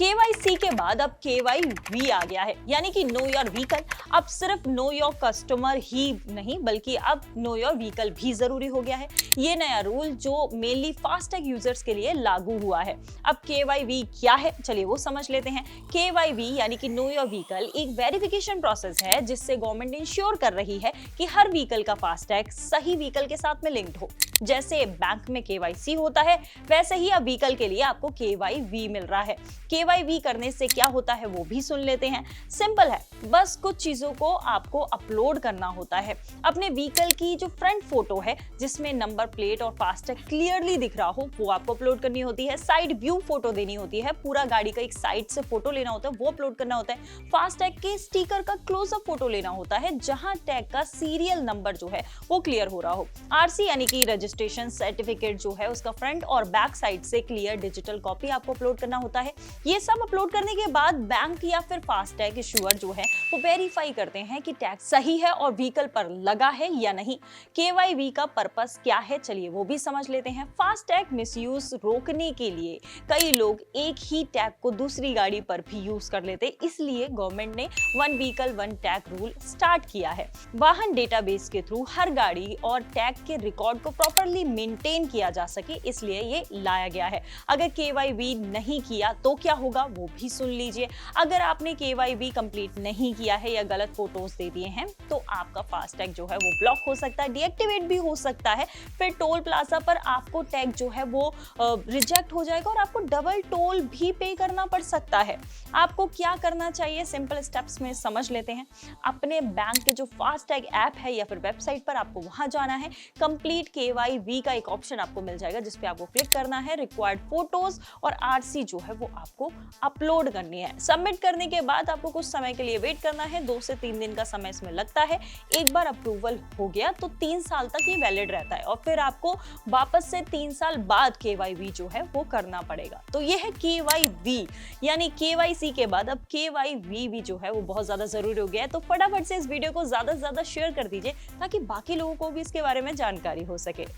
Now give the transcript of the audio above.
KYC के बाद अब केवाईवी आ गया है, यानी कि नो योर व्हीकल। अब सिर्फ नो योर कस्टमर ही नहीं बल्कि अब नो योर व्हीकल भी जरूरी हो गया है। ये नया रूल जो मेनली फास्टैग यूजर्स के लिए लागू हुआ है। अब केवाईवी क्या है, चलिए वो समझ लेते हैं। केवाईवी यानी कि नो योर व्हीकल एक वेरिफिकेशन प्रोसेस है जिससे गवर्नमेंट इंश्योर कर रही है कि हर व्हीकल का फास्टैग सही व्हीकल के साथ में लिंक्ड हो। जैसे बैंक में केवाईसी होता है वैसे ही अब व्हीकल के लिए आपको केवाईवी मिल रहा है। केवाईवी करने से क्या होता है वो भी सुन लेते हैं। सिंपल है, बस कुछ चीजों को आपको अपलोड करना होता है। अपने व्हीकल की जो फ्रंट फोटो है जिसमें नंबर प्लेट और फास्टैग क्लियरली दिख रहा हो वो आपको अपलोड करनी होती है। साइड व्यू फोटो देनी होती है, पूरा गाड़ी का एक साइड से फोटो लेना होता है वो अपलोड करना होता है। फास्टैग के स्टिकर का क्लोजअप फोटो लेना होता है जहां टैग का सीरियल नंबर जो है वो क्लियर हो रहा हो। आरसी यानी कि रजिस्ट्रेशन सर्टिफिकेट जो है उसका फ्रंट और बैक साइड से क्लियर डिजिटल कॉपी आपको अपलोड करना होता है। ये सब अपलोड करने के बाद बैंक या फिर फास्टैग इशूअर जो है वो वेरीफाई करते हैं कि टैग सही है और व्हीकल पर लगा है या नहीं। केवाईवी का पर्पस क्या है, चलिए वो भी समझ लेते हैं। फास्टैग मिसयूज रोकने के लिए कई लोग एक ही टैग को दूसरी गाड़ी पर भी यूज कर लेते, इसलिए गवर्नमेंट ने one vehicle one tag rule start किया है। वाहन डेटाबेस के थ्रू हर गाड़ी और टैग के रिकॉर्ड को प्रॉपरली मेंटेन किया जा सके, इसलिए ये लाया गया है। अगर केवाईवी नहीं किया तो क्या होगा वो भी सुन लीजिए। अगर आपने केवाईवी कंप्लीट नहीं किया है या गलत फोटोज दे दिए हैं तो आपका फास्टैग जो है वो ब्लॉक हो सकता है, डीएक्टिवेट भी हो सकता है। फिर टोल प्लाजा पर आपको टैग जो है वो रिजेक्ट हो जाएगा और आपको डबल टोल भी पे करना पड़ सकता है। आपको क्या करना चाहिए, सिंपल स्टेप्स में समझ लेते हैं। अपने बैंक के जो फास्टैग ऐप है या फिर वेबसाइट पर आपको वहां जाना है। कंप्लीट केवाईवी का एक ऑप्शन आपको मिल जाएगा जिस पे आपको क्लिक करना है। रिक्वायर्ड फोटोज और आरसी जो है वो आपको अपलोड करनी है। सबमिट करने के बाद आपको कुछ समय के लिए वेट करना है, 2 से 3 दिन का समय इसमें लगता है। एक बार अप्रूवल हो गया तो 3 साल तक ये वैलिड रहता है और फिर आपको वापस से 3 साल बाद केवाईवी जो है वो करना पड़ेगा। तो ये है केवाईवी, यानी केवाईसी के बाद अब केवाईवी भी जो है वो बहुत ज्यादा जरूरी हो गया है। तो फटाफट से इस वीडियो को ज्यादा से ज्यादा शेयर कर दीजिए ताकि बाकी लोगों को भी इसके बारे में जानकारी हो सके।